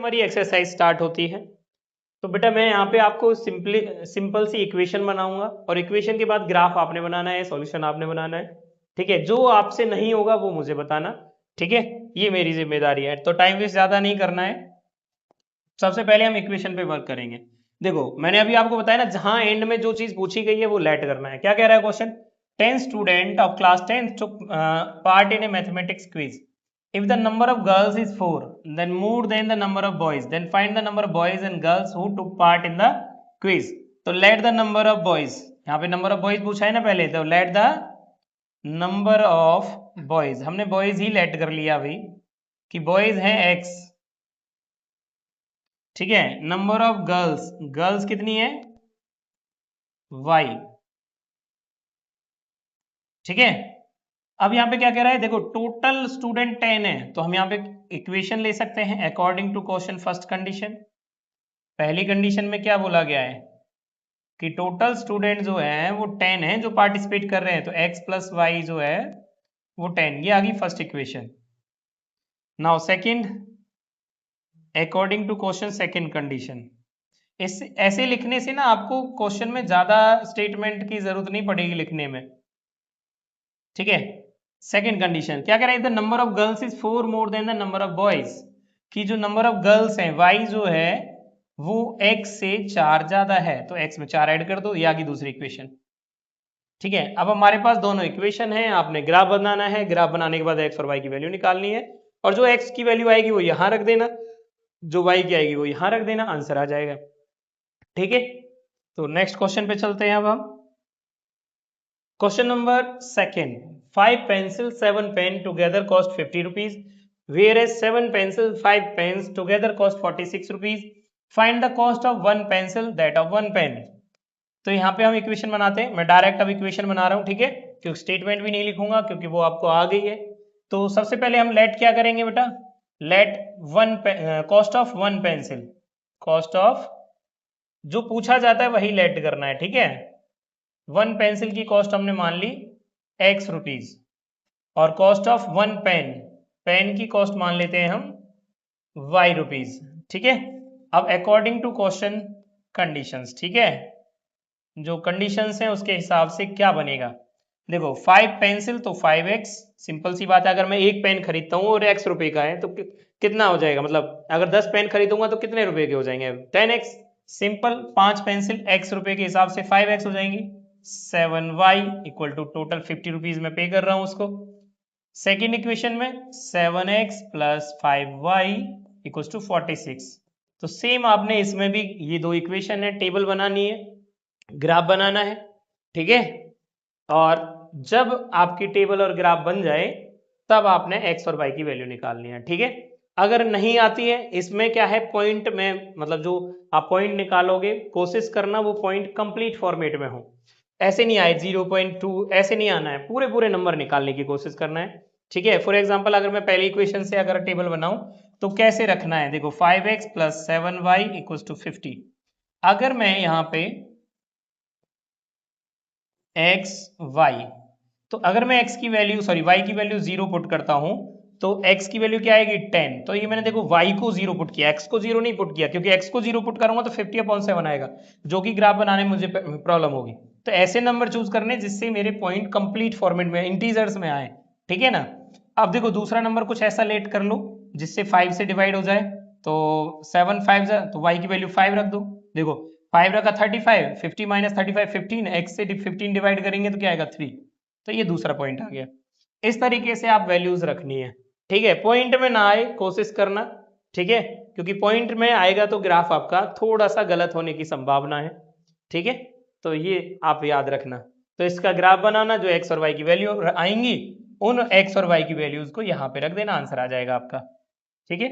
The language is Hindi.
हमारी एक्सरसाइज स्टार्ट होती है। तो बेटा मैं यहाँ पे आपको सिंपल सी इक्वेशन बनाऊंगा और इक्वेशन के बाद ग्राफ आपने बनाना है, सॉल्यूशन आपने बनाना है। ठीक है, जो आपसे नहीं होगा वो मुझे बताना। ठीक है, ये मेरी जिम्मेदारी है। तो टाइम वेस्ट ज्यादा नहीं करना है। सबसे पहले हम इक्वेशन पे वर्क करेंगे। देखो मैंने अभी आपको बताया ना, जहां एंड में जो चीज पूछी गई है वो लेट करना है। क्या कह रहा है question? 10 student of class 10 took part in a mathematics quiz. If the number of girls is 4, then more than the number of boys, then find the number of boys and girls who took part in the quiz. तो let the number of boys, यहाँ पे number of boys पूछा है ना पहले, तो let the number of boys, हमने boys ही let कर लिया अभी कि boys हैं x। ठीक है, नंबर ऑफ गर्ल्स, गर्ल्स कितनी है? y। ठीक है, अब यहाँ पे क्या कह रहा है? देखो टोटल स्टूडेंट 10 है, तो हम यहाँ पे इक्वेशन ले सकते हैं according to question first condition. पहली कंडीशन में क्या बोला गया है कि टोटल स्टूडेंट जो है वो 10 है जो पार्टिसिपेट कर रहे हैं, तो x प्लस वाई जो है वो 10। ये आ गई first equation. Now second, according to question second condition. इस ऐसे लिखने से ना आपको क्वेश्चन में ज्यादा स्टेटमेंट की जरूरत नहीं पड़ेगी लिखने में। ठीक है, सेकंड कंडीशन क्या कह रहा है? The number of girls is 4 more than the number of boys, कि जो नंबर ऑफ गर्ल्स हैं y जो है वो x से 4 ज्यादा है, तो x में 4 ऐड कर दो, ये आ गई दूसरी इक्वेशन। ठीक है, अब हमारे पास दोनों इक्वेशन है, आपने ग्राफ बनाना है। ग्राफ बनाने के बाद x और y की वैल्यू निकालनी है, और जो x की वैल्यू आएगी वो यहां रख देना, जो y की आएगी वो यहां रख देना, आंसर आ जाएगा। ठीक है, तो नेक्स्ट क्वेश्चन पे चलते हैं। अब हम question number second, 5 pencil 7 pen together cost 50 rupees, whereas 7 pencil 5 pens together cost 46 rupees. Find the cost of one pencil that of one pen. तो यहाँ पे हम इक्वेशन बनाते हैं। मैं डायरेक्ट अब इक्वेशन बना रहा हूँ, ठीक है, क्योंकि स्टेटमेंट भी नहीं लिखूंगा क्योंकि वो आपको आ गई है। तो सबसे पहले हम लेट क्या करेंगे बेटा? Let one cost of one pencil, cost of जो पूछा जाता है वही लेट करना है। ठीक है, वन पेंसिल की कॉस्ट हमने मान ली x रुपीज, और cost of one pen, pen की कॉस्ट मान लेते हैं हम y रुपीज। ठीक है, अब अकॉर्डिंग टू क्वेश्चन कंडीशंस, ठीक है, जो कंडीशंस हैं उसके हिसाब से क्या बनेगा? देखो 5 पेंसिल तो 5x, सिंपल सी बात है। अगर मैं एक पेन खरीदता हूँ और x रुपए का है तो कितना हो जाएगा? मतलब अगर 10 पेन खरीदूंगा तो कितने रुपए के हो जाएंगे? 10x। सिंपल, 5 पेंसिल x रुपए के हिसाब से 5x हो जाएंगी। 7y equal to total 50 rupees में पे कर रहा हूं उसको। सेकेंड इक्वेशन में 7x plus 5y equal to 46। तो सेम आपने इसमें भी ये दो इक्वेशन है, टेबल बनानी है, ग्राफ बनाना है। ठीक है, और जब आपकी टेबल और ग्राफ बन जाए तब आपने x और y की वैल्यू निकालनी है। ठीक है, अगर नहीं आती है, इसमें क्या है, पॉइंट में, मतलब जो आप पॉइंट निकालोगे कोशिश करना वो पॉइंट कंप्लीट फॉर्मेट में हो। ऐसे नहीं आए 0.2, ऐसे नहीं आना है, पूरे पूरे नंबर निकालने की कोशिश करना है। ठीक है, फॉर एग्जांपल अगर मैं पहली इक्वेशन से अगर टेबल बनाऊं तो कैसे रखना है? देखो 5x plus 7y equal to 50। अगर मैं यहाँ पे x y, तो अगर मैं x की वैल्यू y की वैल्यू 0 पुट करता हूं तो x की वैल्यू क्या आएगी? 10। तो ये मैंने देखो y को 0 पुट किया, x को 0 नहीं पुट किया, क्योंकि x को 0 पुट करूंगा तो 50/7 आएगा, जो कि ग्राफ बनाने में मुझे प्रॉब्लम होगी। तो ऐसे नंबर चूज करने जिससे मेरे पॉइंट कंप्लीट फॉर्मेट में, इंटीजर्स में आए। ठीक है ना। अब देखो दूसरा नंबर कुछ ऐसा लेट कर लो जिससे 5 से डिवाइड हो जाए, तो 7 5 तो y की वैल्यू 5 रख दो। देखो 5 रखा 35, 50 माइनस 35 15, x से 15 डिवाइड करेंगे तो क्या आएगा? 3। तो ये दूसरा पॉइंट आ गया। इस तरीके से आप वैल्यूज रखनी है। ठीक है, पॉइंट में ना आए कोशिश करना। ठीक है, क्योंकि पॉइंट में आएगा तो ग्राफ आपका थोड़ा सा गलत होने की संभावना है। ठीक है, तो ये आप याद रखना। तो इसका ग्राफ बनाना, जो x और y की वैल्यू आएंगी उन x और y की वैल्यूज को यहाँ पे रख देना, आंसर आ जाएगा आपका। ठीक है।